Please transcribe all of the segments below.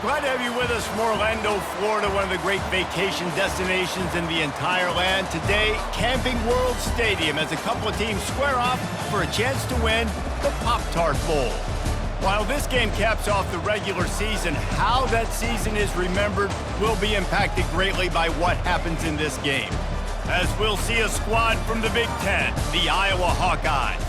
Glad to have you with us from Orlando, Florida, one of the great vacation destinations in the entire land. Today, Camping World Stadium as a couple of teams square off for a chance to win the Pop-Tart Bowl. While this game caps off the regular season, how that season is remembered will be impacted greatly by what happens in this game. As we'll see a squad from the Big Ten, the Iowa Hawkeyes,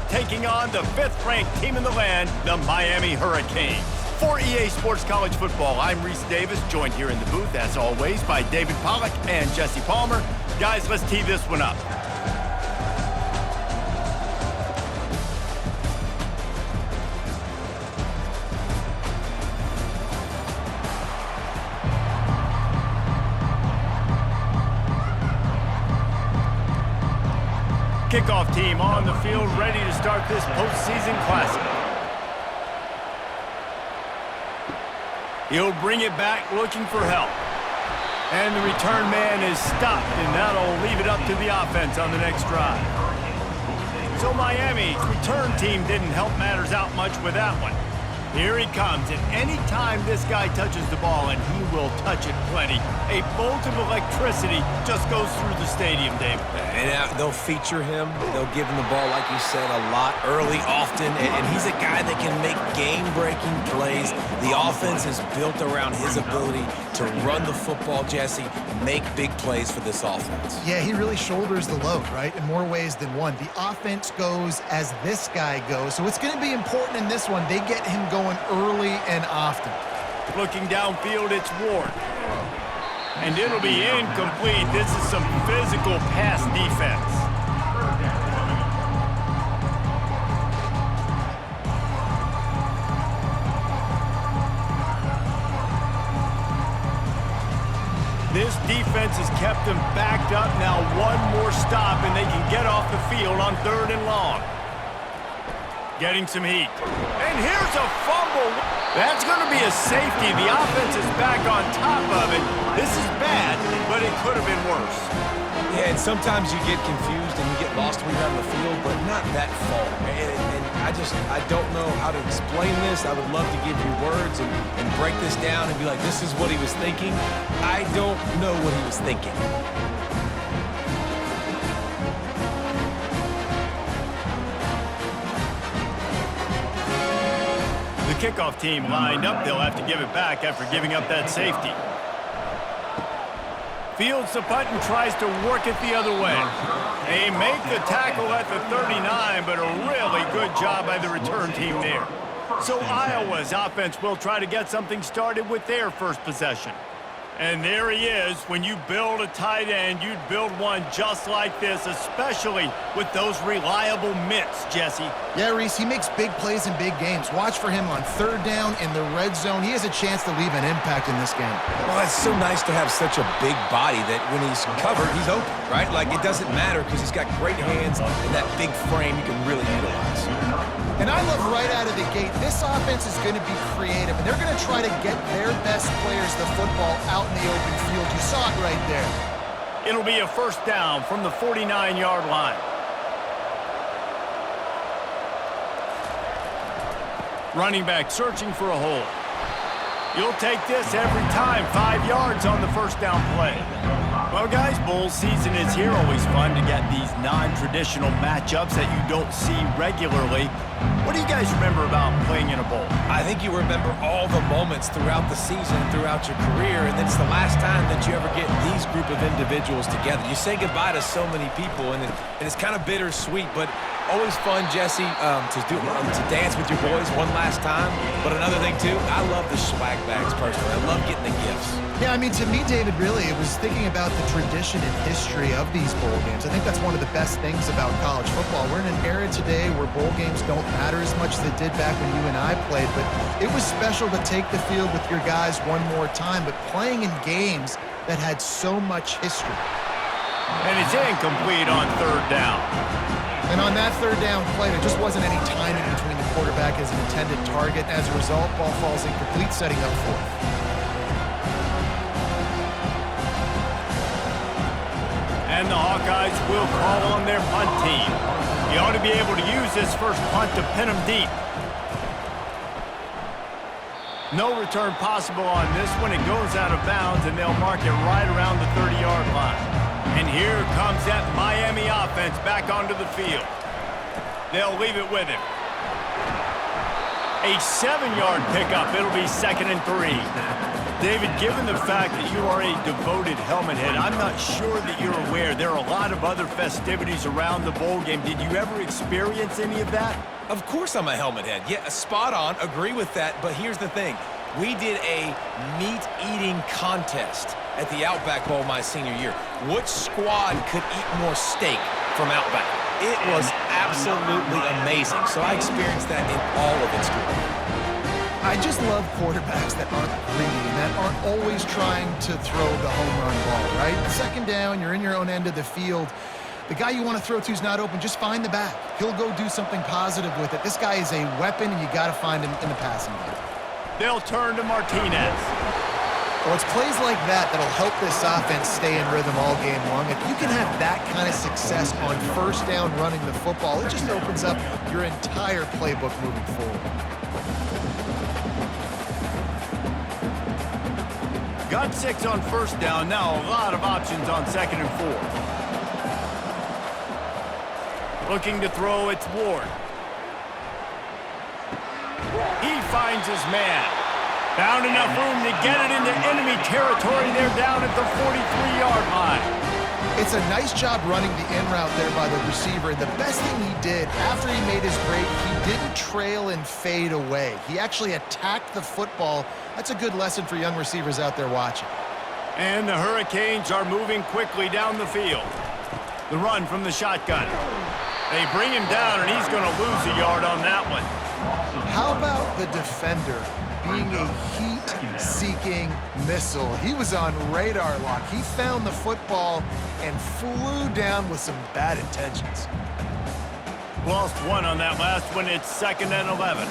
taking on the 5th-ranked team in the land, the Miami Hurricanes. For EA Sports College Football, I'm Reese Davis, joined here in the booth, as always, by David Pollack and Jesse Palmer. Guys, let's tee this one up. Kickoff team on the field, ready to start this postseason classic. He'll bring it back, looking for help. And the return man is stopped, and that'll leave it up to the offense on the next drive. So Miami's return team didn't help matters out much with that one. Here he comes, and any time this guy touches the ball, and he will touch it plenty, a bolt of electricity just goes through the stadium, Dave. And they'll feature him. They'll give him the ball, like you said, a lot, early, often, and he's a guy that can make game-breaking plays. The offense is built around his ability to run the football, Jesse, make big plays for this offense. Yeah, he really shoulders the load, right, in more ways than one. The offense goes as this guy goes, so it's going to be important in this one. They get him going early and often. Looking downfield, it's Ward. And it'll be incomplete. This is some physical pass defense. This defense has kept them backed up. Now one more stop, and they can get off the field on 3rd and long. Getting some heat. And here's a fumble. That's going to be a safety. The offense is back on top of it. This is bad, but it could have been worse. Yeah, and sometimes you get confused and you get lost when you're on the field, but not that far. And I don't know how to explain this. I would love to give you words and break this down and be like, this is what he was thinking. I don't know what he was thinking. The kickoff team lined up. They'll have to give it back after giving up that safety. Fields the punt and tries to work it the other way. They make the tackle at the 39, but a really good job by the return team there. So Iowa's offense will try to get something started with their first possession. And there he is. When you build a tight end, you'd build one just like this, especially with those reliable mitts, Jesse. Yeah, Reese, he makes big plays in big games. Watch for him on 3rd down in the red zone. He has a chance to leave an impact in this game. Well, it's so nice to have such a big body that when he's covered, he's open, right? Like, it doesn't matter because he's got great hands and that big frame you can really utilize. And I love right out of the gate, this offense is going to be creative, and they're going to try to get their best players the football out in the open field. You saw it right there. It'll be a 1st down from the 49-yard line. Running back searching for a hole. You'll take this every time. 5 yards on the 1st down play. Well, guys, bowl season is here. Always fun to get these non-traditional matchups that you don't see regularly. What do you guys remember about playing in a bowl? I think you remember all the moments throughout the season, throughout your career, and then it's the last time that you ever get these group of individuals together. You say goodbye to so many people, and it's kind of bittersweet, but always fun, Jesse, to dance with your boys one last time. But another thing, too, I love the swag bags personally. I love getting the gifts. Yeah, I mean, to me, David, really, it was thinking about the tradition and history of these bowl games. I think that's one of the best things about college football. We're in an era today where bowl games don't matter as much as they did back when you and I played, but it was special to take the field with your guys one more time, but playing in games that had so much history. And it's incomplete on 3rd down. And on that 3rd down play, there just wasn't any timing between the quarterback as an intended target. As a result, ball falls incomplete, setting up 4th. And the Hawkeyes will call on their punt team. You ought to be able to use this first punt to pin them deep. No return possible on this one. It goes out of bounds, and they'll mark it right around the 30-yard line. And here comes that Miami offense back onto the field. They'll leave it with him. A 7-yard pickup. It'll be 2nd and 3. David, given the fact that you are a devoted helmet head, I'm not sure that you're aware there are a lot of other festivities around the bowl game. Did you ever experience any of that? Of course I'm a helmet head. Yeah, spot on. Agree with that. But here's the thing. We did a meat-eating contest at the Outback Bowl my senior year. Which squad could eat more steak from Outback? It was absolutely amazing. So I experienced that in all of its glory. I just love quarterbacks that aren't greedy and that aren't always trying to throw the home run ball, right? 2nd down, you're in your own end of the field. The guy you want to throw to is not open. Just find the back. He'll go do something positive with it. This guy is a weapon, and you got to find him in the passing game. They'll turn to Martinez. Well, it's plays like that that'll help this offense stay in rhythm all game long. If you can have that kind of success on 1st down running the football, it just opens up your entire playbook moving forward. Got 6 on 1st down. Now a lot of options on 2nd and 4. Looking to throw, it's Ward. He finds his man. Found enough room to get it into enemy territory. They're down at the 43-yard line. It's a nice job running the in route there by the receiver. And the best thing he did after he made his break, he didn't trail and fade away. He actually attacked the football. That's a good lesson for young receivers out there watching. And the Hurricanes are moving quickly down the field. The run from the shotgun. They bring him down, and he's going to lose a yard on that one. How about the defender being a heat-seeking missile? He was on radar lock. He found the football and flew down with some bad intentions. Lost 1 on that last one. It's 2nd and 11.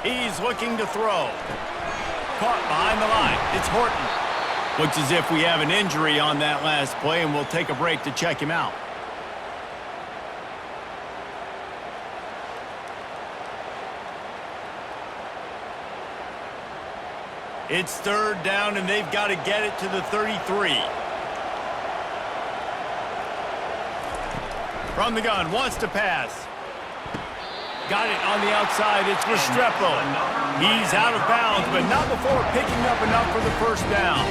He's looking to throw. Caught behind the line. It's Horton. Looks as if we have an injury on that last play, and we'll take a break to check him out. It's 3rd down, and they've got to get it to the 33. From the gun, wants to pass. Got it on the outside. It's Restrepo. He's out of bounds, but not before picking up enough for the 1st down.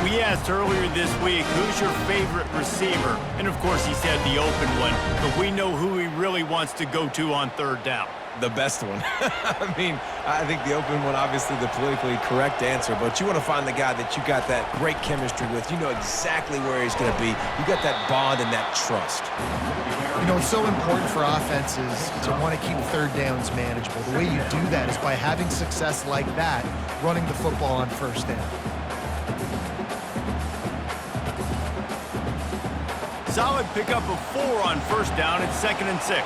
We asked earlier this week, who's your favorite receiver? And, of course, he said the open one, but we know who he really wants to go to on 3rd down. The best one. I mean, I think the open one, obviously the politically correct answer, but you want to find the guy that you got that great chemistry with. You know exactly where he's going to be. You got that bond and that trust. You know, it's so important for offenses to want to keep 3rd downs manageable. The way you do that is by having success like that, running the football on 1st down. Solid pickup of 4 on 1st down. It's 2nd and 6.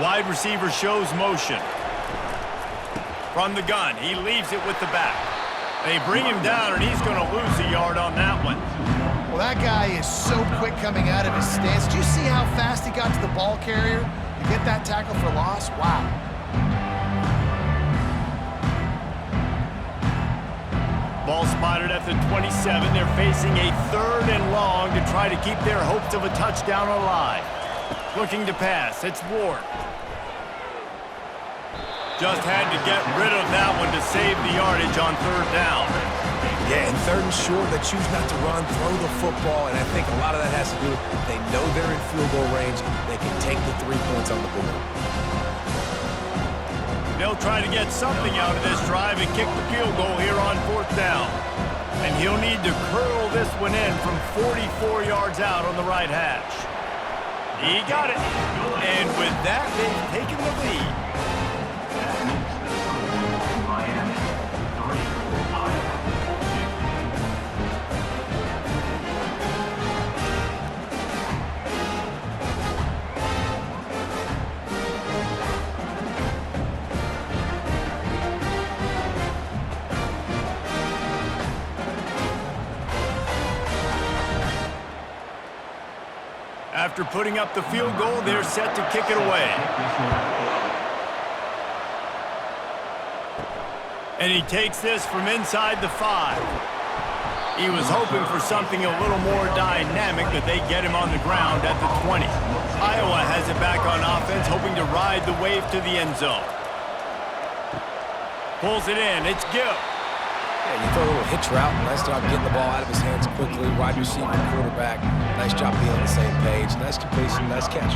Wide receiver shows motion. From the gun, he leaves it with the back. They bring him down, and he's going to lose a yard on that one. Well, that guy is so quick coming out of his stance. Do you see how fast he got to the ball carrier to get that tackle for loss? Wow. Ball spotted at the 27. They're facing a 3rd and long to try to keep their hopes of a touchdown alive. Looking to pass. It's Ward. Just had to get rid of that one to save the yardage on 3rd down. Yeah, and 3rd and short, they choose not to run, throw the football, and I think a lot of that has to do with they know they're in field goal range. They can take the 3 points on the board. They'll try to get something out of this drive and kick the field goal here on 4th down. And he'll need to curl this one in from 44 yards out on the right hash. He got it. And with that, they've taken the lead. After putting up the field goal, they're set to kick it away. And he takes this from inside the 5. He was hoping for something a little more dynamic, but they get him on the ground at the 20. Iowa has it back on offense, hoping to ride the wave to the end zone. Pulls it in. It's Gill. Yeah, you throw a little hitch route. Nice job getting the ball out of his hands quickly. Wide receiver, quarterback. Nice job being on the same page. Nice completion, nice catch.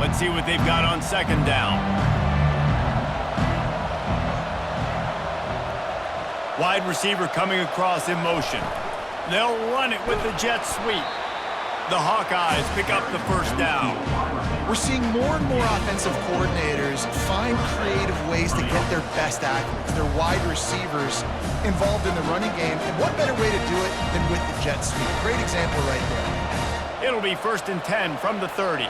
Let's see what they've got on second down. Wide receiver coming across in motion. They'll run it with the jet sweep. The Hawkeyes pick up the first down. We're seeing more and more offensive coordinators find creative ways to get their best athletes, their wide receivers involved in the running game. And what better way to do it than with the jet sweep? Great example right there. It'll be 1st and 10 from the 30.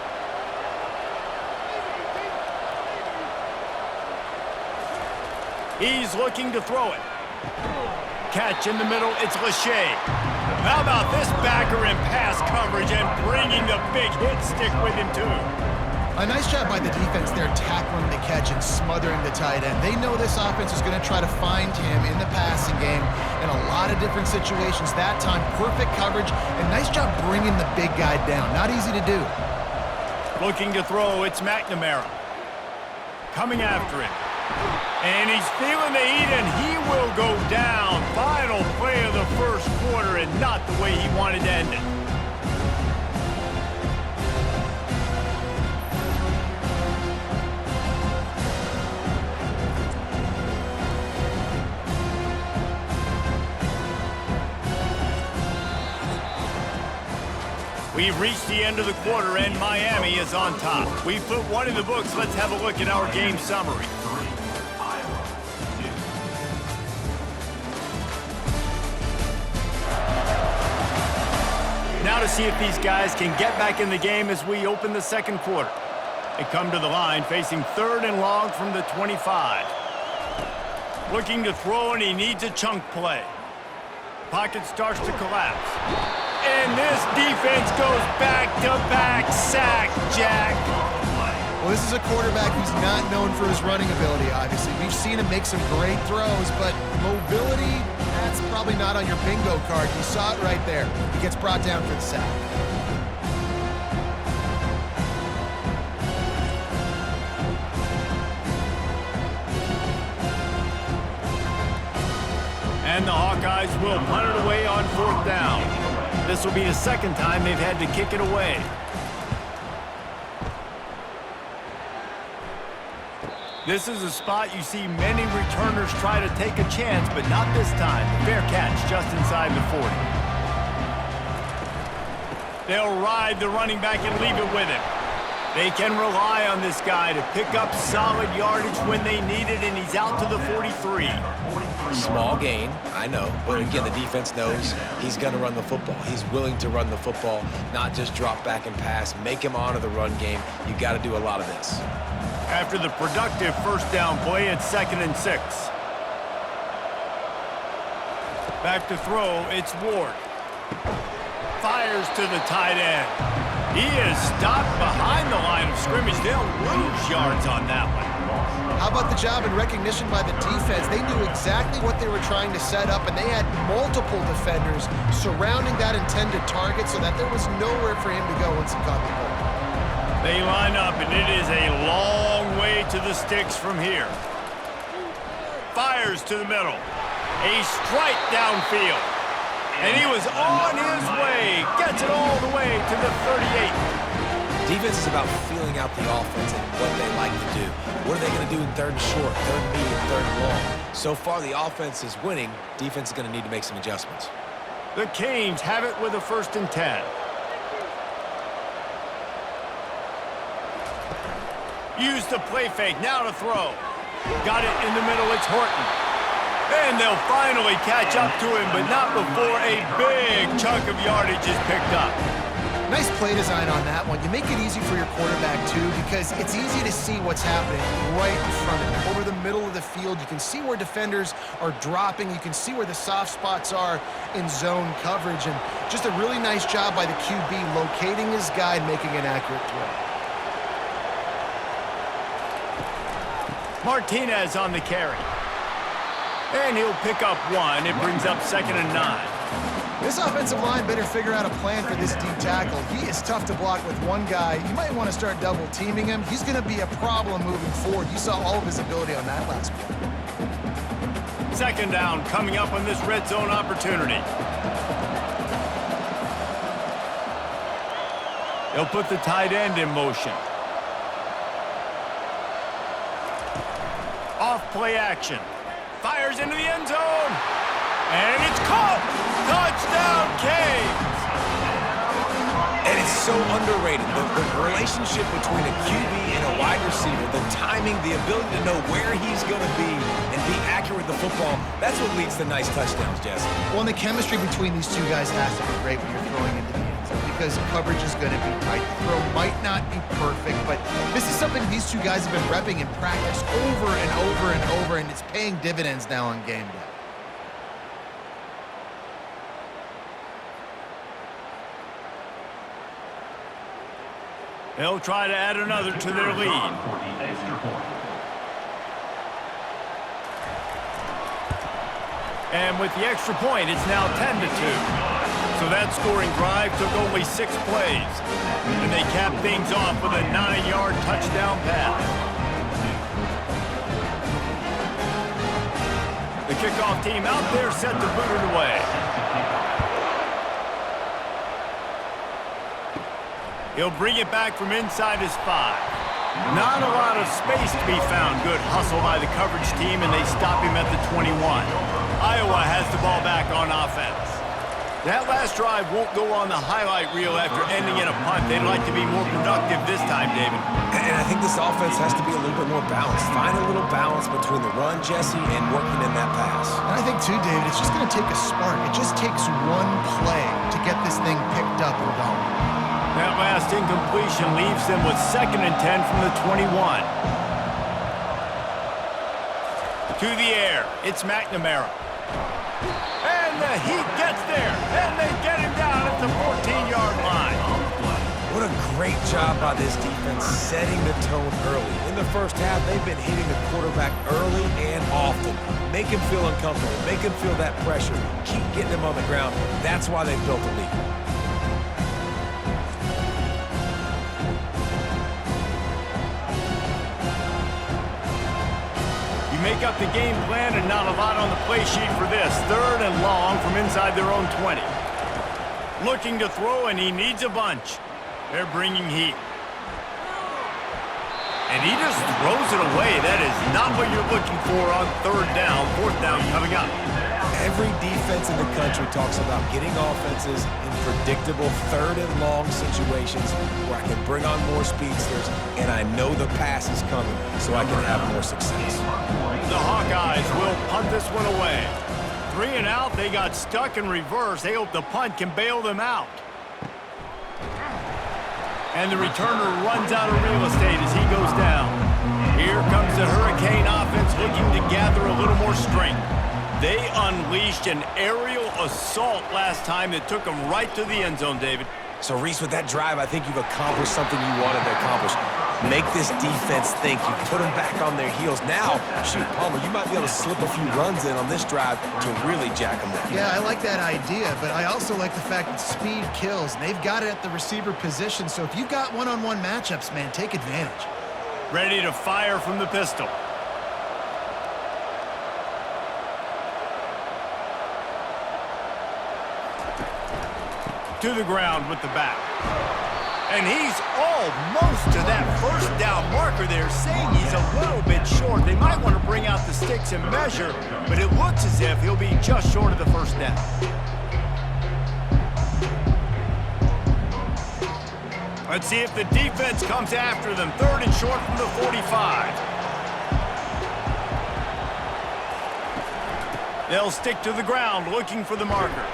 He's looking to throw it. Catch in the middle, it's Lachey. How about this backer in pass coverage and bringing the big hit stick with him too? A nice job by the defense there, tackling the catch and smothering the tight end. They know this offense is going to try to find him in the passing game in a lot of different situations. That time, perfect coverage, and nice job bringing the big guy down. Not easy to do. Looking to throw, it's McNamara. Coming after it. And he's feeling the heat, and he will go down. Final play of the first quarter, and not the way he wanted to end it. We've reached the end of the quarter, and Miami is on top. We've put one in the books. Let's have a look at our game summary. Now to see if these guys can get back in the game as we open the second quarter. They come to the line facing 3rd and long from the 25. Looking to throw, and he needs a chunk play. Pocket starts to collapse. And this defense goes back-to-back sack, Jack. Well, this is a quarterback who's not known for his running ability, obviously. We've seen him make some great throws, but mobility, that's probably not on your bingo card. You saw it right there. He gets brought down for the sack. And the Hawkeyes will punt it away on 4th down. This will be the second time they've had to kick it away. This is a spot you see many returners try to take a chance, but not this time. Fair catch just inside the 40. They'll ride the running back and leave it with him. They can rely on this guy to pick up solid yardage when they need it, and he's out to the 43. Small gain, I know, but again, the defense knows he's going to run the football. He's willing to run the football, not just drop back and pass, make him honor the run game. You got to do a lot of this. After the productive first down play, it's 2nd and 6. Back to throw, it's Ward. Fires to the tight end. He is stopped behind the line of scrimmage. They'll lose yards on that one. How about the job and recognition by the defense? They knew exactly what they were trying to set up, and they had multiple defenders surrounding that intended target so that there was nowhere for him to go once he caught the ball. They line up, and it is a long way to the sticks from here. Fires to the middle. A strike downfield. And he was on his way. Gets it all the way to the 38. Defense is about feeling out the offense and what they like to do. What are they going to do in 3rd and short, 3rd and medium, 3rd and long? So far, the offense is winning. Defense is going to need to make some adjustments. The Canes have it with a 1st and 10. Use the play fake, now to throw. Got it in the middle, it's Horton. And they'll finally catch up to him, but not before a big chunk of yardage is picked up. Nice play design on that one. You make it easy for your quarterback, too, because it's easy to see what's happening right in front of you. Over the middle of the field, you can see where defenders are dropping. You can see where the soft spots are in zone coverage. And just a really nice job by the QB locating his guy and making an accurate throw. Martinez on the carry. And he'll pick up one. It brings up 2nd and 9. This offensive line better figure out a plan for this D tackle. He is tough to block with one guy. You might want to start double teaming him. He's going to be a problem moving forward. You saw all of his ability on that last play. 2nd down coming up on this red zone opportunity. They'll put the tight end in motion. Off play action. Fires into the end zone. And it's caught. Touchdown, Canes. And it's so underrated. The relationship between a QB and a wide receiver, the timing, the ability to know where he's going to be and be accurate with the football, that's what leads to nice touchdowns, Jesse. Well, and the chemistry between these two guys has to be great when you're throwing into the end zone because coverage is going to be tight. The throw might not be perfect, but this is something these two guys have been repping in practice over and over and over, and it's paying dividends now on game day. They'll try to add another to their lead. And with the extra point, it's now 10-2. So that scoring drive took only 6 plays. And they cap things off with a 9-yard touchdown pass. The kickoff team out there set to boot it away. He'll bring it back from inside his 5. Not a lot of space to be found. Good hustle by the coverage team, and they stop him at the 21. Iowa has the ball back on offense. That last drive won't go on the highlight reel after ending in a punt. They'd like to be more productive this time, David. And I think this offense has to be a little bit more balanced. Find a little balance between the run, Jesse, and working in that pass. And I think, too, David, it's just going to take a spark. It just takes one play to get this thing picked up and going. That last incompletion leaves them with 2nd and 10 from the 21. To the air, it's McNamara. And the Heat gets there, and they get him down at the 14-yard line. What a great job by this defense setting the tone early. In the first half, they've been hitting the quarterback early and often. Make him feel uncomfortable. Make him feel that pressure. Keep getting him on the ground. That's why they've built the lead. Make up the game plan and not a lot on the play sheet for this. 3rd and long from inside their own 20. Looking to throw, and he needs a bunch. They're bringing heat. And he just throws it away. That is not what you're looking for on 3rd down. 4th down coming up. Every defense in the country talks about getting offenses in predictable 3rd and long situations where I can bring on more speedsters and I know the pass is coming so I can have more success. The Hawkeyes will punt this one away. 3 and out, they got stuck in reverse. They hope the punt can bail them out. And the returner runs out of real estate as he goes down. Here comes the Hurricane offense looking to gather a little more strength. They unleashed an aerial assault last time that took them right to the end zone, David. So, Reese, with that drive, I think you've accomplished something you wanted to accomplish. Make this defense think. You put them back on their heels. Now, shoot, Palmer, you might be able to slip a few runs in on this drive to really jack them down. Yeah, I like that idea, but I also like the fact that speed kills. And they've got it at the receiver position, so if you've got one-on-one matchups, man, take advantage. Ready to fire from the pistol. To the ground with the back. And he's almost to that 1st down marker there, saying he's a little bit short. They might want to bring out the sticks and measure, but it looks as if he'll be just short of the 1st down. Let's see if the defense comes after them. 3rd and short from the 45. They'll stick to the ground looking for the marker.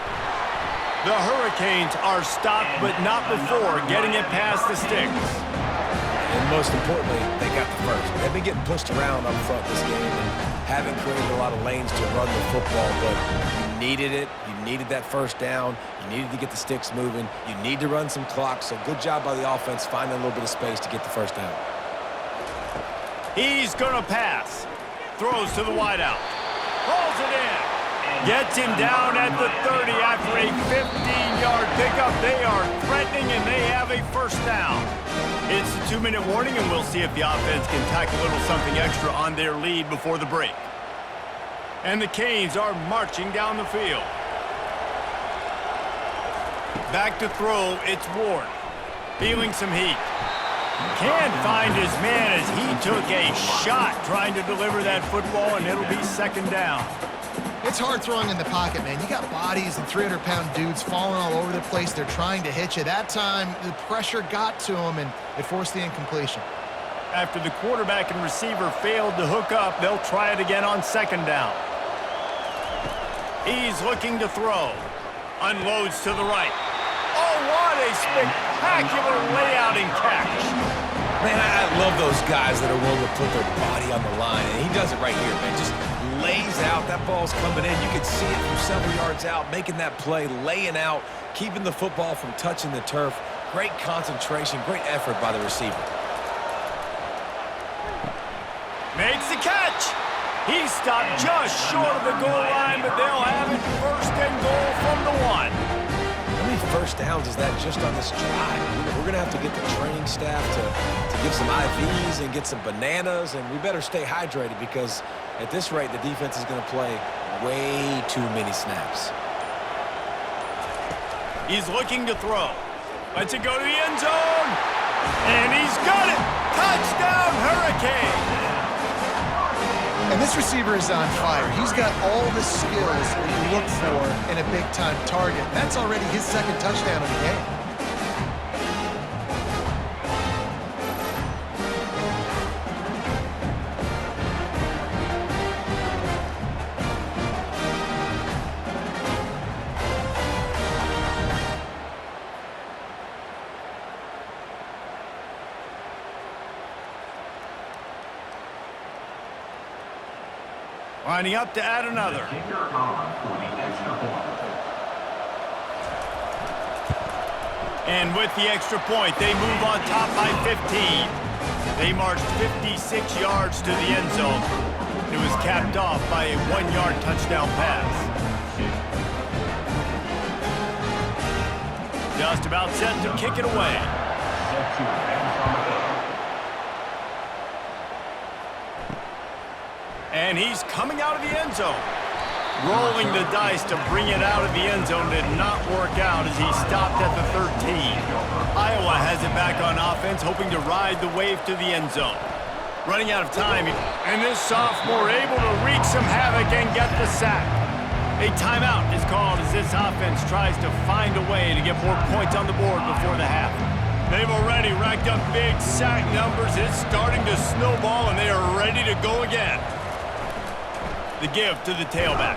The Hurricanes are stopped, but not before getting it past the sticks. And most importantly, they got the first. They've been getting pushed around up front this game and haven't created a lot of lanes to run the football, but you needed it. You needed that first down. You needed to get the sticks moving. You need to run some clock, so good job by the offense finding a little bit of space to get the first down. He's going to pass. Throws to the wideout. Pulls it in. Gets him down at the 30 after a 15-yard pickup. They are threatening, and they have a first down. It's a 2-minute warning, and we'll see if the offense can tack a little something extra on their lead before the break. And the Canes are marching down the field. Back to throw, it's Ward. Feeling some heat. Can't find his man as he took a shot trying to deliver that football, and it'll be second down. It's hard throwing in the pocket, man. You got bodies and 300-pound dudes falling all over the place. They're trying to hit you. That time, the pressure got to him, and it forced the incompletion. After the quarterback and receiver failed to hook up, they'll try it again on second down. He's looking to throw. Unloads to the right. Oh, what a spectacular layout and catch. Man, I love those guys that are willing to put their body on the line, and he does it right here, man. Just lays out. That ball's coming in. You can see it from several yards out, making that play, laying out, keeping the football from touching the turf. Great concentration, great effort by the receiver. Makes the catch. He stopped just short of the goal line, but they'll have it first and goal from the 1. How many first downs is that just on this drive? We're going to have to get the training staff to give some IVs and get some bananas, and we better stay hydrated because at this rate, the defense is going to play way too many snaps. He's looking to throw. Lets it go to the end zone. And he's got it. Touchdown, Hurricanes. And this receiver is on fire. He's got all the skills that you look for in a big-time target. That's already his second touchdown of the game. Lining up to add another. And with the extra point, they move on top by 15. They marched 56 yards to the end zone. It was capped off by a 1-yard touchdown pass. Just about set to kick it away. And he's coming out of the end zone. Rolling the dice to bring it out of the end zone did not work out as he stopped at the 13. Iowa has it back on offense, hoping to ride the wave to the end zone. Running out of time, and this sophomore able to wreak some havoc and get the sack. A timeout is called as this offense tries to find a way to get more points on the board before the half. They've already racked up big sack numbers. It's starting to snowball, and they are ready to go again. The give to the tailback.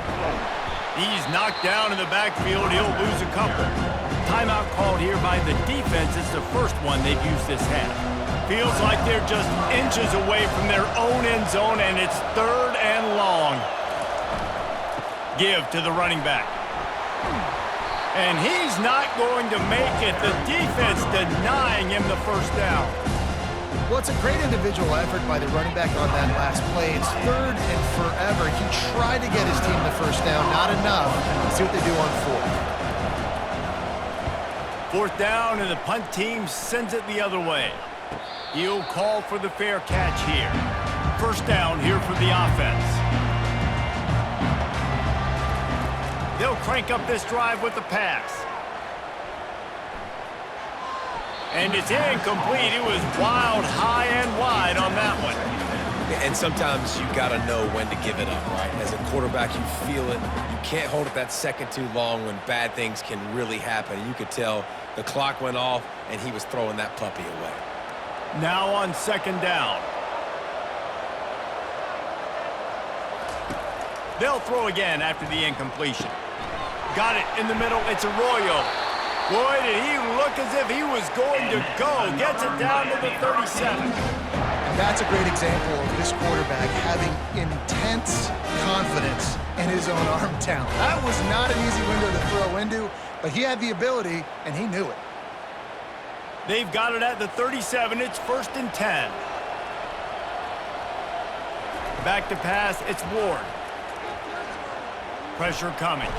He's knocked down in the backfield. He'll lose a couple. Timeout called here by the defense. It's the first one they've used this half. Feels like they're just inches away from their own end zone, and it's third and long. Give to the running back. And he's not going to make it. The defense denying him the first down. Well, it's a great individual effort by the running back on that last play. It's third and forever. He tried to get his team the first down. Not enough. Let's see what they do on fourth. Fourth down, and the punt team sends it the other way. He'll call for the fair catch here. First down here for the offense. They'll crank up this drive with the pass. And it's incomplete. It was wild, high and wide on that one. And sometimes you got to know when to give it up, right? As a quarterback, you feel it. You can't hold it that second too long when bad things can really happen. You could tell the clock went off, and he was throwing that puppy away. Now on second down. They'll throw again after the incompletion. Got it in the middle. It's Arroyo. Boy, did he look as if he was going to go. Gets it down to the 37. And that's a great example of this quarterback having intense confidence in his own arm talent. That was not an easy window to throw into, but he had the ability, and he knew it. They've got it at the 37. It's 1st and 10. Back to pass. It's Ward. Pressure coming.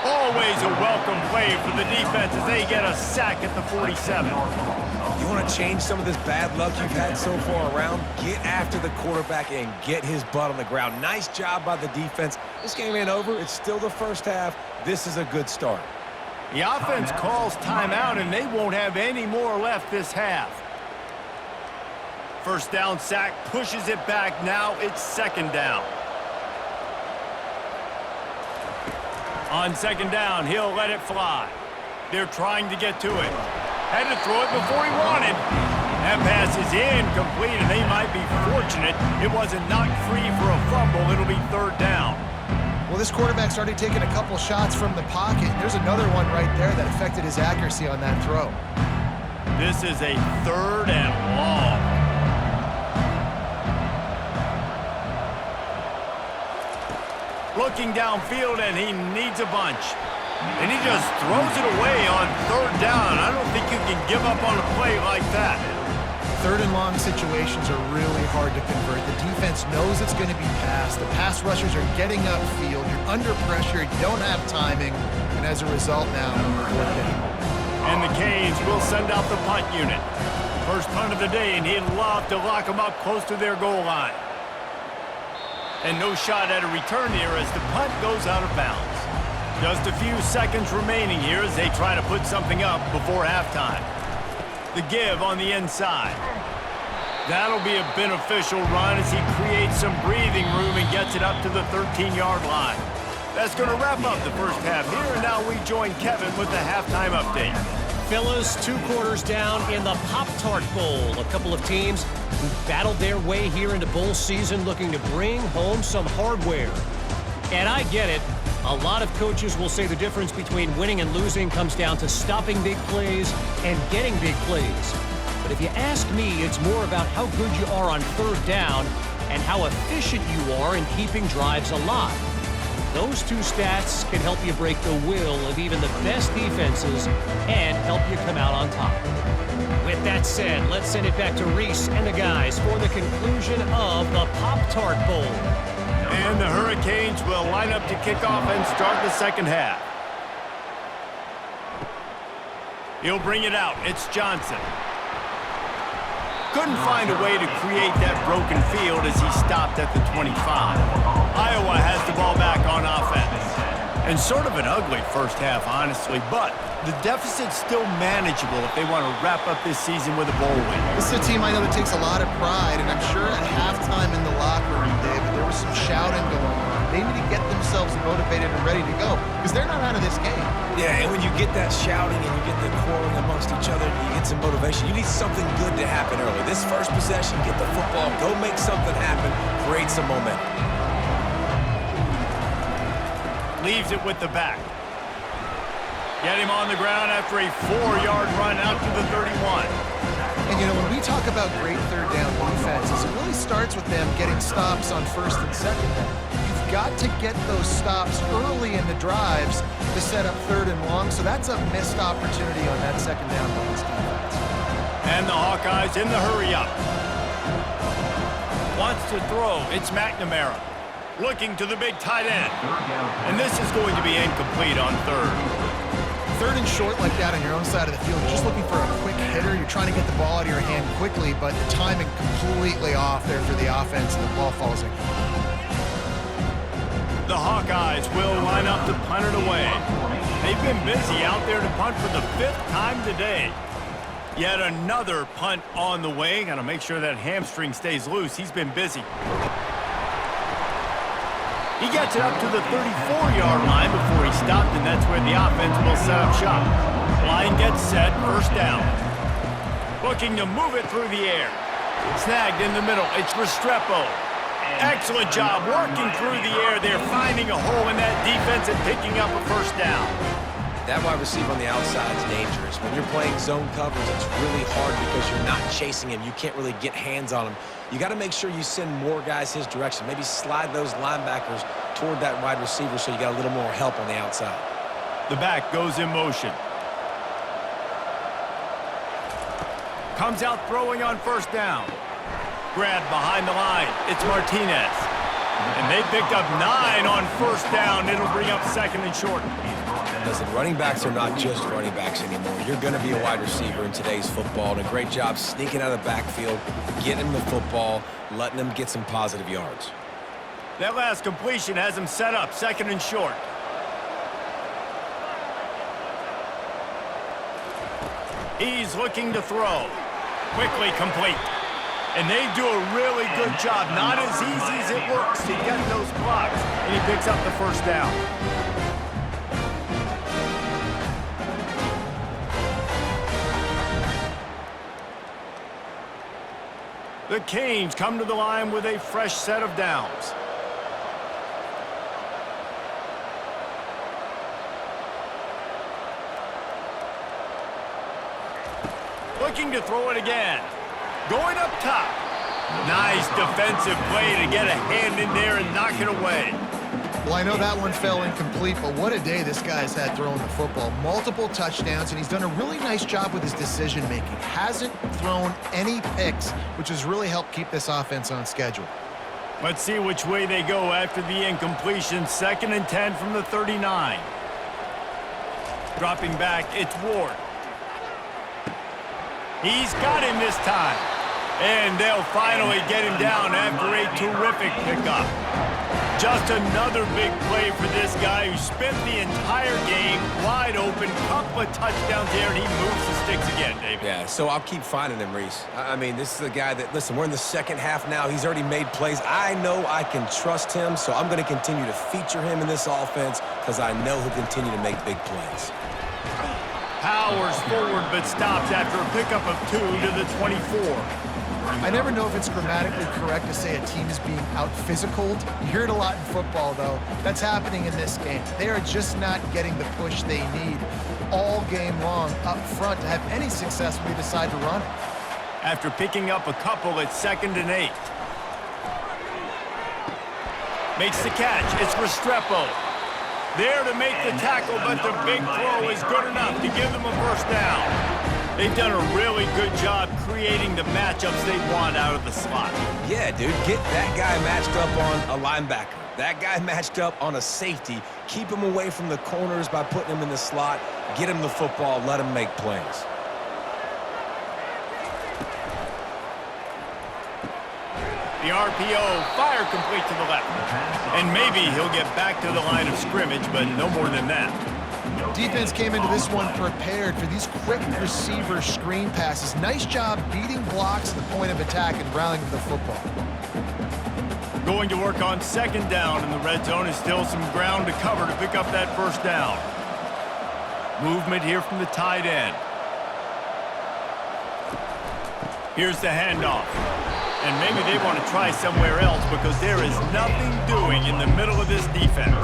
Always a welcome play for the defense as they get a sack at the 47. You want to change some of this bad luck you've had so far around? Get after the quarterback and get his butt on the ground. Nice job by the defense. This game ain't over. It's still the first half. This is a good start. The offense calls timeout, and they won't have any more left this half. First down sack, pushes it back. Now it's 2nd down. On 2nd down, he'll let it fly. They're trying to get to it. Had to throw it before he wanted. That pass is incomplete, and they might be fortunate it wasn't knocked free for a fumble. It'll be 3rd down. Well, this quarterback started taking a couple shots from the pocket. There's another one right there that affected his accuracy on that throw. This is a 3rd and long. Looking downfield, and he needs a bunch. And he just throws it away on 3rd down. I don't think you can give up on a play like that. 3rd and long situations are really hard to convert. The defense knows it's going to be passed. The pass rushers are getting upfield. You're under pressure. You don't have timing. And as a result now, 4th down. And the Canes will send out the punt unit. First punt of the day, and he'd love to lock them up close to their goal line. And no shot at a return here as the punt goes out of bounds. Just a few seconds remaining here as they try to put something up before halftime. The give on the inside. That'll be a beneficial run as he creates some breathing room and gets it up to the 13-yard line. That's going to wrap up the first half here, and now we join Kevin with the halftime update. Fellas, 2 quarters down in the Pop-Tart Bowl. A couple of teams who've battled their way here into bowl season looking to bring home some hardware. And I get it. A lot of coaches will say the difference between winning and losing comes down to stopping big plays and getting big plays. But if you ask me, it's more about how good you are on 3rd down and how efficient you are in keeping drives alive. Those 2 stats can help you break the will of even the best defenses and help you come out on top. With that said, let's send it back to Reese and the guys for the conclusion of the Pop-Tart Bowl. And the Hurricanes will line up to kick off and start the second half. He'll bring it out. It's Johnson. Couldn't find a way to create that broken field as he stopped at the 25. Iowa has the ball back on offense. And sort of an ugly first half, honestly, but the deficit's still manageable if they want to wrap up this season with a bowl win. This is a team I know that takes a lot of pride, and I'm sure at halftime in the locker room, David, there was some shouting going on. They need to get themselves motivated and ready to go because they're not out of this game. Yeah, and when you get that shouting and you get the quarreling amongst each other, you get some motivation. You need something good to happen early. This first possession, get the football, go make something happen, create some momentum. Leaves it with the back. Get him on the ground after a 4-yard run out to the 31. And, you know, when we talk about great 3rd down defenses, it really starts with them getting stops on 1st and 2nd down. You've got to get those stops early in the drives to set up 3rd and long, so that's a missed opportunity on that 2nd down by this defense. And the Hawkeyes in the hurry-up. Wants to throw. It's McNamara. Looking to the big tight end. And this is going to be incomplete on 3rd. 3rd and short like that on your own side of the field, you're just looking for a quick hitter. You're trying to get the ball out of your hand quickly, but the timing completely off there for the offense, and the ball falls in. The Hawkeyes will line up to punt it away. They've been busy out there to punt for the 5th time today. Yet another punt on the way. Got to make sure that hamstring stays loose. He's been busy. He gets it up to the 34-yard line before he stopped, and that's where the offense will set up shop. Line gets set, 1st down. Looking to move it through the air. Snagged in the middle. It's Restrepo. Excellent job working through the air there, finding a hole in that defense and picking up a first down. That wide receiver on the outside is dangerous. When you're playing zone coverage, it's really hard because you're not chasing him. You can't really get hands on him. You got to make sure you send more guys his direction. Maybe slide those linebackers toward that wide receiver so you got a little more help on the outside. The back goes in motion. Comes out throwing on first down. Grabbed behind the line. It's Martinez. And they picked up 9 on first down. It'll bring up second and short. Listen, running backs are not just running backs anymore. You're going to be a wide receiver in today's football, and a great job sneaking out of the backfield, getting him the football, letting him get some positive yards. That last completion has him set up second and short. He's looking to throw. Quickly complete. And they do a really good job. Not as easy as it looks to get those blocks. And he picks up the first down. The Canes come to the line with a fresh set of downs. Looking to throw it again. Going up top. Nice defensive play to get a hand in there and knock it away. Well, I know that one fell incomplete, but what a day this guy's had throwing the football. Multiple touchdowns, and he's done a really nice job with his decision-making. Hasn't thrown any picks, which has really helped keep this offense on schedule. Let's see which way they go after the incompletion. 2nd and 10 from the 39. Dropping back, it's Ward. He's got him this time. And they'll finally get him down after a terrific pickup. Just another big play for this guy who spent the entire game wide open. Couple of touchdowns there, and he moves the sticks again, David. Yeah, so I'll keep finding him, Reese. I mean, this is a guy that, listen, we're in the second half now. He's already made plays. I know I can trust him, so I'm going to continue to feature him in this offense because I know he'll continue to make big plays. Powers forward, but stops after a pickup of 2 to the 24. I never know if it's grammatically correct to say a team is being out-physicaled. You hear it a lot in football, though. That's happening in this game. They are just not getting the push they need all game long up front to have any success when they decide to run it. After picking up a couple, it's 2nd and 8. Makes the catch. It's Restrepo. There to make the tackle, but the big throw is good enough to give them a first down. They've done a really good job creating the matchups they want out of the slot. Yeah, dude, get that guy matched up on a linebacker. That guy matched up on a safety. Keep him away from the corners by putting him in the slot. Get him the football. Let him make plays. The RPO, fire complete to the left. And maybe he'll get back to the line of scrimmage, but no more than that. Defense came into this one prepared for these quick receiver screen passes. Nice job beating blocks at the point of attack and rallying to the football. Going to work on 2nd down, and the red zone is still some ground to cover to pick up that first down. Movement here from the tight end. Here's the handoff. And maybe they want to try somewhere else because there is nothing doing in the middle of this defense.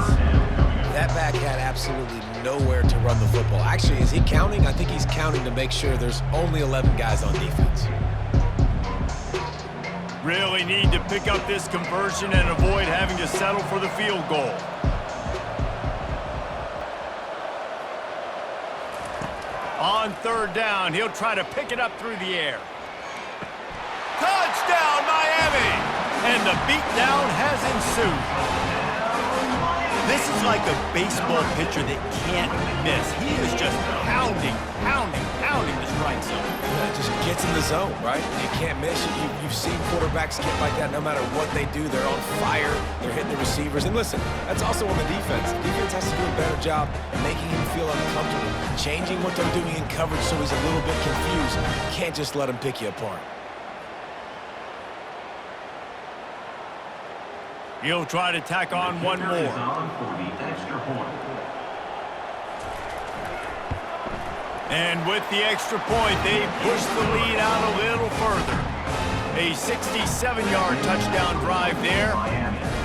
That back had absolutely nowhere to run the football. Actually, is he counting? I think he's counting to make sure there's only 11 guys on defense. Really need to pick up this conversion and avoid having to settle for the field goal. On 3rd down, he'll try to pick it up through the air. Touchdown, Miami! And the beatdown has ensued. This is like a baseball pitcher that can't miss. He is just pounding the strike zone. Yeah, just gets in the zone, right? You can't miss. You've seen quarterbacks get like that no matter what they do. They're on fire. They're hitting the receivers. And listen, that's also on the defense. The defense has to do a better job making him feel uncomfortable, changing what they're doing in coverage so he's a little bit confused. You can't just let him pick you apart. He'll try to tack on one more. And with the extra point, they push the lead out a little further. A 67-yard touchdown drive there.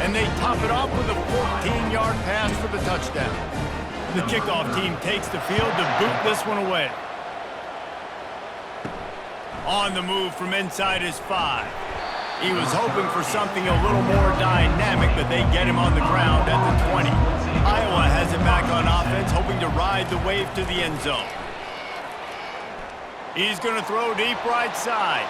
And they top it off with a 14-yard pass for the touchdown. The kickoff team takes the field to boot this one away. On the move from inside his 5. He was hoping for something a little more dynamic, but they get him on the ground at the 20. Iowa has it back on offense, hoping to ride the wave to the end zone. He's going to throw deep right side.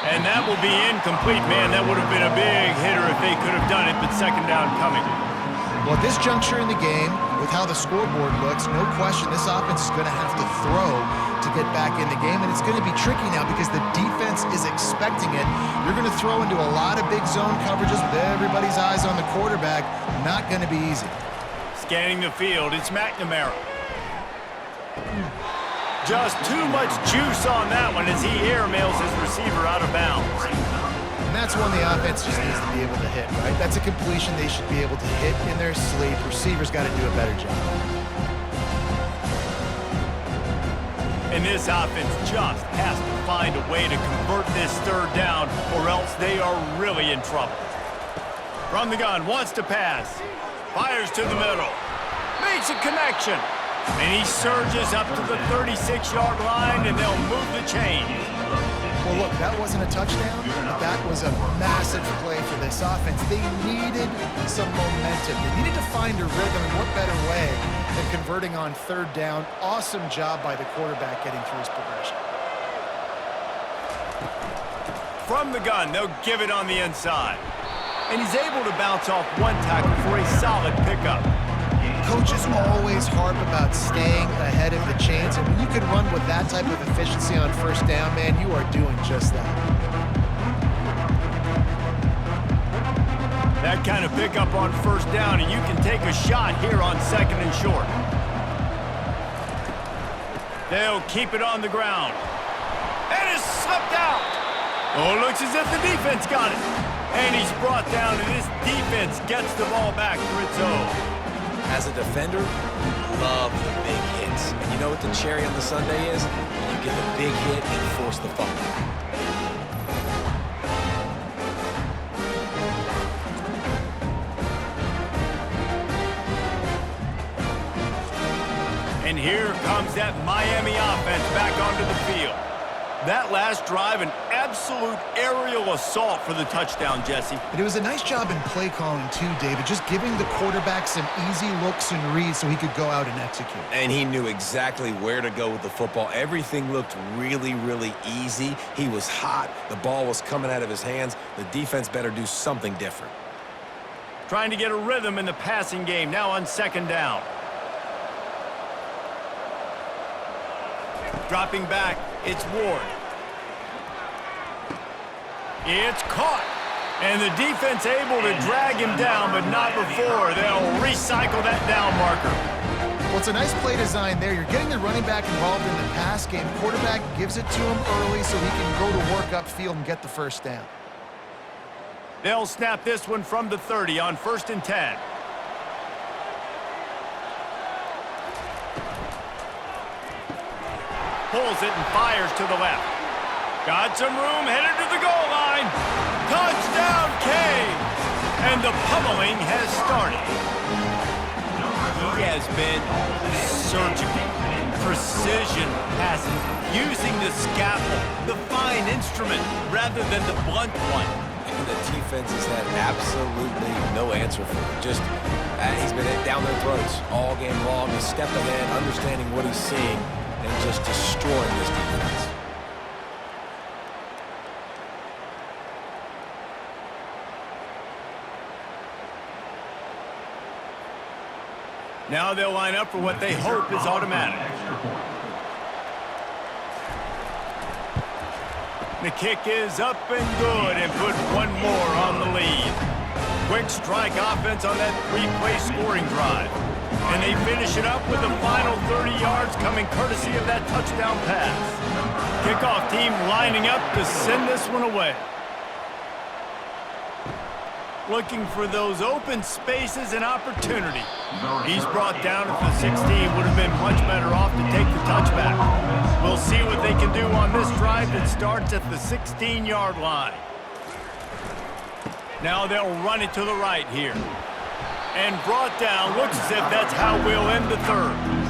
And that will be incomplete. Man, that would have been a big hitter if they could have done it, but second down coming. Well, at this juncture in the game, with how the scoreboard looks, no question this offense is going to have to throw to get back in the game, and it's going to be tricky now because the defense is expecting it. You're going to throw into a lot of big zone coverages with everybody's eyes on the quarterback. Not going to be easy. Scanning the field, it's McNamara. Just too much juice on that one as he airmails his receiver out of bounds. And that's one the offense just needs to be able to hit, right? That's a completion they should be able to hit in their sleep. Receivers got to do a better job. And this offense just has to find a way to convert this third down, or else they are really in trouble. From the gun, wants to pass. Fires to the middle. Makes a connection. And he surges up to the 36-yard line, and they'll move the chain. Well, look, that wasn't a touchdown, but that was a massive play for this offense. They needed some momentum. They needed to find a rhythm, and what better way than converting on third down. Awesome job by the quarterback getting through his progression. From the gun, they'll give it on the inside. And he's able to bounce off one tackle for a solid pickup. Coaches always harp about staying ahead of the chains, and when you can run with that type of efficiency on first down, man, you are doing just that. That kind of pickup on first down, and you can take a shot here on second and short. They'll keep it on the ground. And it's slipped out. Oh, looks as if the defense got it. And he's brought down, and this defense gets the ball back for its own. As a defender, love the big hits. And you know what the cherry on the sundae is? You get the big hit and force the fumble. And here comes that Miami offense back onto the field. That last drive, an absolute aerial assault for the touchdown, Jesse. But it was a nice job in play calling too, David, just giving the quarterback some easy looks and reads so he could go out and execute. And he knew exactly where to go with the football. Everything looked really, really easy. He was hot. The ball was coming out of his hands. The defense better do something different. Trying to get a rhythm in the passing game, now on second down. Dropping back, it's Ward. It's caught. And the defense able to drag him down, but not before. They'll recycle that down marker. Well, it's a nice play design there. You're getting the running back involved in the pass game. Quarterback gives it to him early so he can go to work upfield and get the first down. They'll snap this one from the 30 on 1st and 10. Pulls it and fires to the left. Got some room, headed to the goal line. Touchdown, Canes! And the pummeling has started. He has been surgical. Precision passes, using the scalpel, the fine instrument, rather than the blunt one. And the defense has had absolutely no answer for him. Just, he's been down their throats all game long. A step ahead, understanding what he's seeing, and just destroying this defense. Now they'll line up for what they hope is automatic. The kick is up and good and put one more on the lead. Quick strike offense on that three-play scoring drive. And they finish it up with the final 30 yards coming courtesy of that touchdown pass. Kickoff team lining up to send this one away. looking for those open spaces and opportunity. He's brought down at the 16. Would have been much better off to take the touchback. We'll see what they can do on this drive that starts at the 16-yard line. Now they'll run it to the right here. And brought down. Looks as if that's how we'll end the third.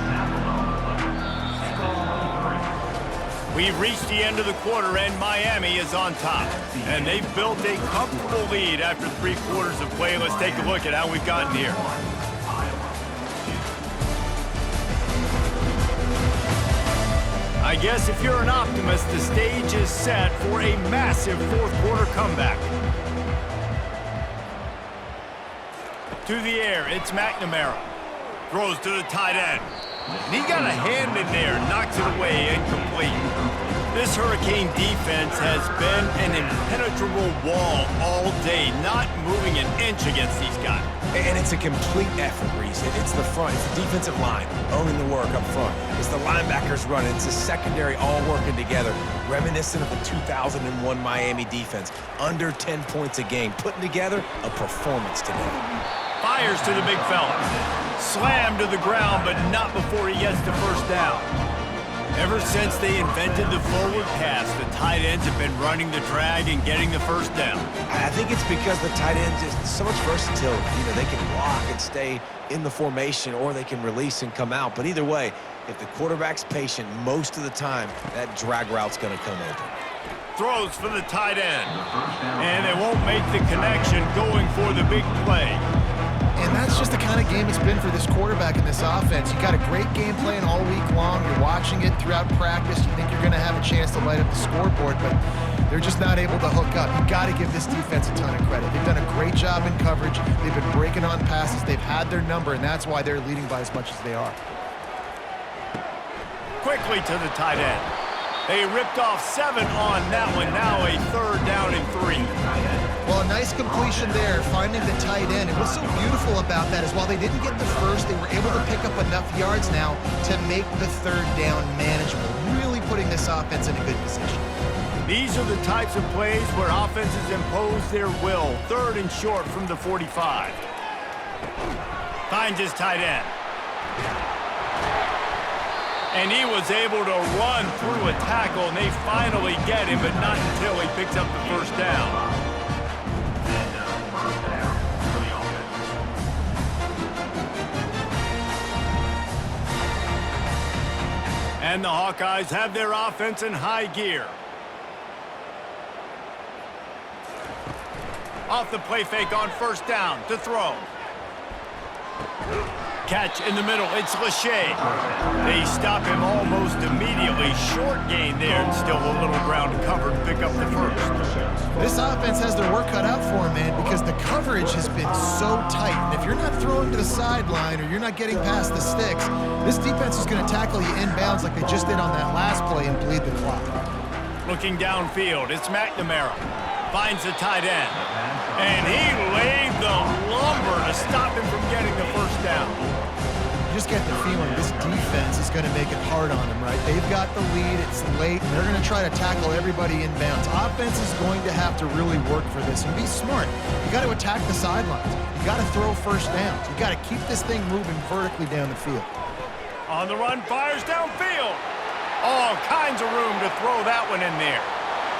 We've reached the end of the quarter, and Miami is on top. And they've built a comfortable lead after 3 quarters of play. Let's take a look at how we've gotten here. I guess if you're an optimist, the stage is set for a massive fourth-quarter comeback. To the air, it's McNamara. Throws to the tight end. And he got a hand in there, knocks it away, incomplete. This Hurricane defense has been an impenetrable wall all day, not moving an inch against these guys. And it's a complete effort, Reese. It's the front, it's the defensive line owning the work up front. It's the linebackers running, it's the secondary all working together, reminiscent of the 2001 Miami defense. Under 10 points a game, putting together a performance today. Fires to the big fella. Slammed to the ground, but not before he gets the first down. Ever since they invented the forward pass, the tight ends have been running the drag and getting the first down. I think it's because the tight ends is so much versatility. You know, they can block and stay in the formation, or they can release and come out. But either way, if the quarterback's patient most of the time, that drag route's going to come open. Throws for the tight end. And they won't make the connection going for the big play. And that's just the kind of game it's been for this quarterback in this offense. You got a great game plan all week long. You're watching it throughout practice. You think you're going to have a chance to light up the scoreboard, but they're just not able to hook up. You got to give this defense a ton of credit. They've done a great job in coverage. They've been breaking on passes. They've had their number, and that's why they're leading by as much as they are. Quickly to the tight end. They ripped off 7 on that one. Now a 3rd down and 3. Well, a nice completion there, finding the tight end. And what's so beautiful about that is while they didn't get the first, they were able to pick up enough yards now to make the 3rd down manageable, really putting this offense in a good position. These are the types of plays where offenses impose their will. 3rd and short from the 45. Finds his tight end. And he was able to run through a tackle, and they finally get him, but not until he picks up the first down. And the Hawkeyes have their offense in high gear. Off the play fake on 1st down to throw. Catch in the middle, it's Lachey. They stop him almost immediately. Short gain there, and still a little ground to cover to pick up the first. This offense has their work cut out for them, man, because the coverage has been so tight. And if you're not throwing to the sideline or you're not getting past the sticks, this defense is going to tackle you inbounds like they just did on that last play and bleed the clock. Looking downfield, it's McNamara. Finds the tight end. And he laid the lumber to stop him from getting the first down. You just get the feeling this defense is going to make it hard on them, right? They've got the lead, it's late, and they're going to try to tackle everybody inbounds. Offense is going to have to really work for this and be smart. You got to attack the sidelines. You got to throw first downs. You got to keep this thing moving vertically down the field. On the run, fires downfield. All kinds of room to throw that one in there.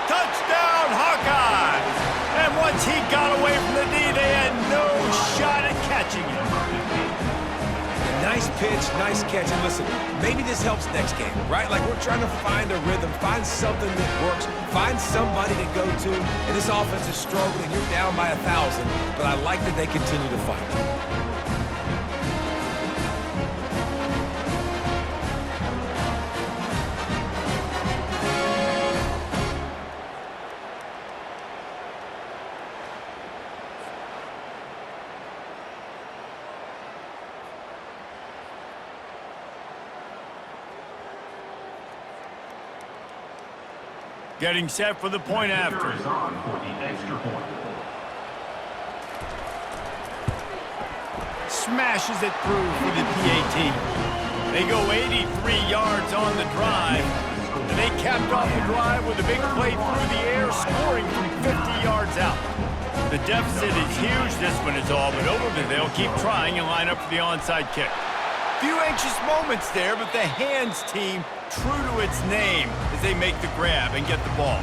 Touchdown, Hawkeyes! And once he got away from the D, they had no shot at catching him. Nice pitch, nice catch. And listen, maybe this helps next game, right? Like, we're trying to find a rhythm, find something that works, find somebody to go to. And this offense is struggling. You're down by 1,000, but I like that they continue to fight. Getting set for the point after. Smashes it through for the PAT. They go 83 yards on the drive. And they capped off the drive with a big play through the air, scoring from 50 yards out. The deficit is huge, this one is all, but over there, they'll keep trying and line up for the onside kick. Few anxious moments there, but the hands team true to its name as they make the grab and get the ball.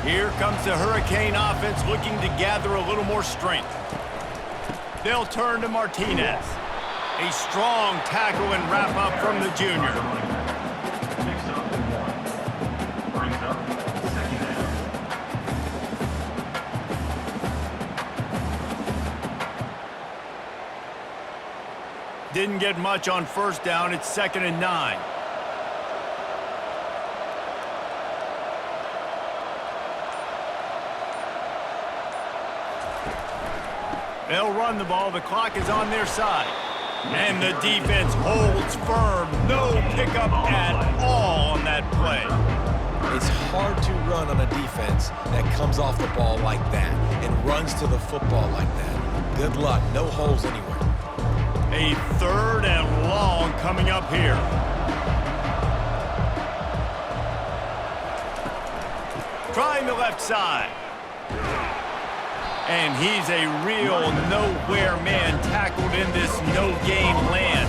Here comes the Hurricane offense looking to gather a little more strength. They'll turn to Martinez. A strong tackle and wrap up from the junior. Didn't get much on first down. It's 2nd and 9. They'll run the ball. The clock is on their side. And the defense holds firm. No pickup at all on that play. It's hard to run on a defense that comes off the ball like that and runs to the football like that. Good luck. No holes anywhere. A 3rd and long coming up here. Trying the left side. And he's a real nowhere man tackled in this no-game land.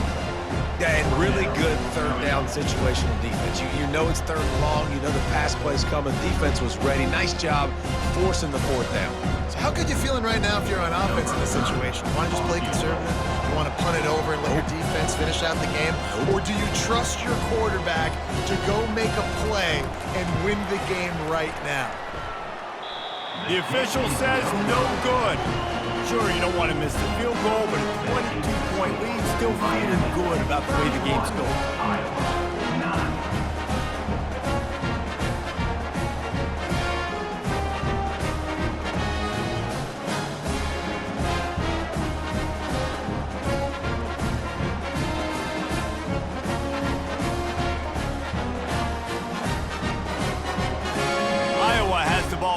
Yeah, and really good 3rd down situational defense. You know it's 3rd and long. You know the pass play's coming. Defense was ready. Nice job forcing the 4th down. So how good you feeling right now if you're on offense in this situation? You want to just play conservative? You want to punt it over and let your defense finish out the game? Or do you trust your quarterback to go make a play and win the game right now? The official says no good. Sure, you don't want to miss the field goal, but a 22-point lead, still feeling good about the way the game's going.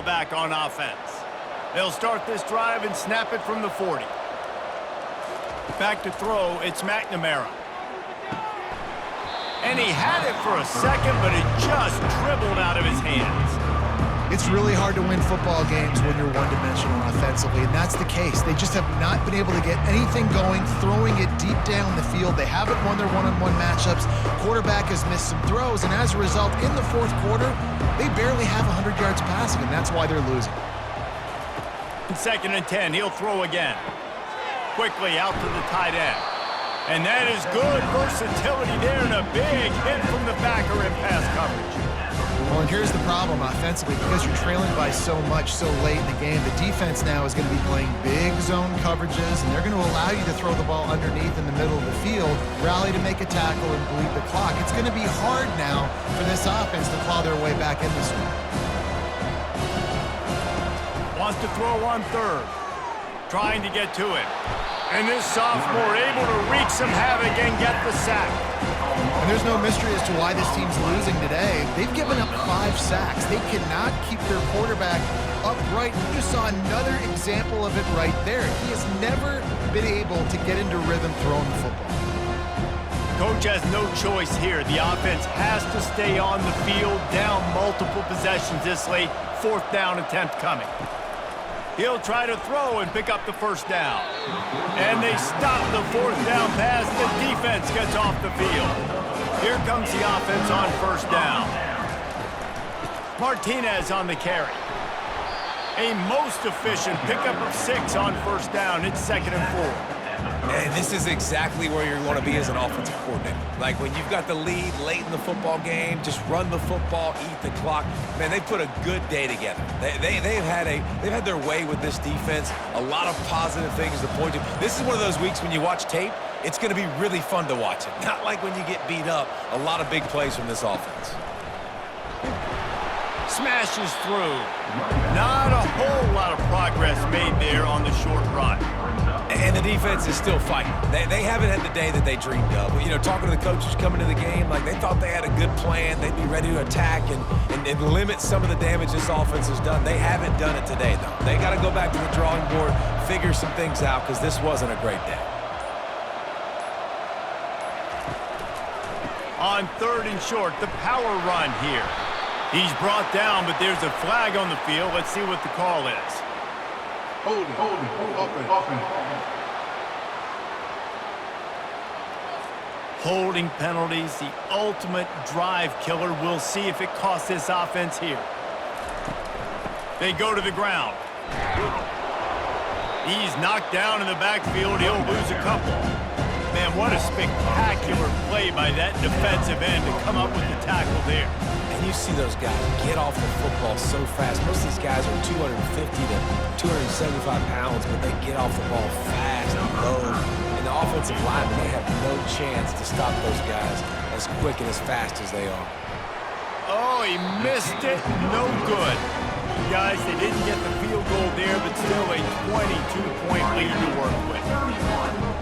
Back on offense. They'll start this drive and snap it from the 40. Back to throw, it's McNamara. And he had it for a second, but it just dribbled out of his hands. It's really hard to win football games when you're one-dimensional offensively, and that's the case. They just have not been able to get anything going, throwing it deep down the field. They haven't won their one-on-one matchups. Quarterback has missed some throws, and as a result, in the 4th quarter, they barely have 100 yards passing, and that's why they're losing. 2nd and 10, he'll throw again. Quickly out to the tight end. And that is good versatility there, and a big hit from the backer in pass coverage. Well, and here's the problem offensively. Because you're trailing by so much so late in the game, the defense now is going to be playing big zone coverages, and they're going to allow you to throw the ball underneath in the middle of the field, rally to make a tackle, and bleed the clock. It's going to be hard now for this offense to claw their way back in this one. Wants to throw on 3rd. Trying to get to it. And this sophomore able to wreak some havoc and get the sack. And there's no mystery as to why this team's losing today. They've given up 5 sacks. They cannot keep their quarterback upright. You just saw another example of it right there. He has never been able to get into rhythm throwing the football. Coach has no choice here. The offense has to stay on the field, down multiple possessions this late. 4th down attempt coming. He'll try to throw and pick up the 1st down. And they stop the 4th down pass. The defense gets off the field. Here comes the offense on 1st down. Martinez on the carry. A most efficient pickup of 6 on 1st down. It's 2nd and 4. And this is exactly where you want to be as an offensive coordinator. Like when you've got the lead late in the football game, just run the football, eat the clock. Man, they put a good day together. They've had their way with this defense. A lot of positive things to point to. This is one of those weeks when you watch tape, it's going to be really fun to watch it. Not like when you get beat up. A lot of big plays from this offense. Smashes through. Not a whole lot of progress made there on the short run. And the defense is still fighting. They haven't had the day that they dreamed of. You know, talking to the coaches coming to the game, like they thought they had a good plan. They'd be ready to attack and limit some of the damage this offense has done. They haven't done it today, though. They got to go back to the drawing board, figure some things out, because this wasn't a great day. On 3rd and short, the power run here. He's brought down, but there's a flag on the field. Let's see what the call is. Holding penalties, the ultimate drive killer. We'll see if it costs this offense here. They go to the ground. He's knocked down in the backfield. He'll lose a couple. Man, what a spectacular play by that defensive end to come up with the tackle there. And you see those guys get off the football so fast. Most of these guys are 250 to 275 pounds, but they get off the ball fast and low. And the offensive linemen, they have no chance to stop those guys as quick and as fast as they are. Oh, he missed it. No good. Guys, they didn't get the field goal there, but still a 22-point lead to work with.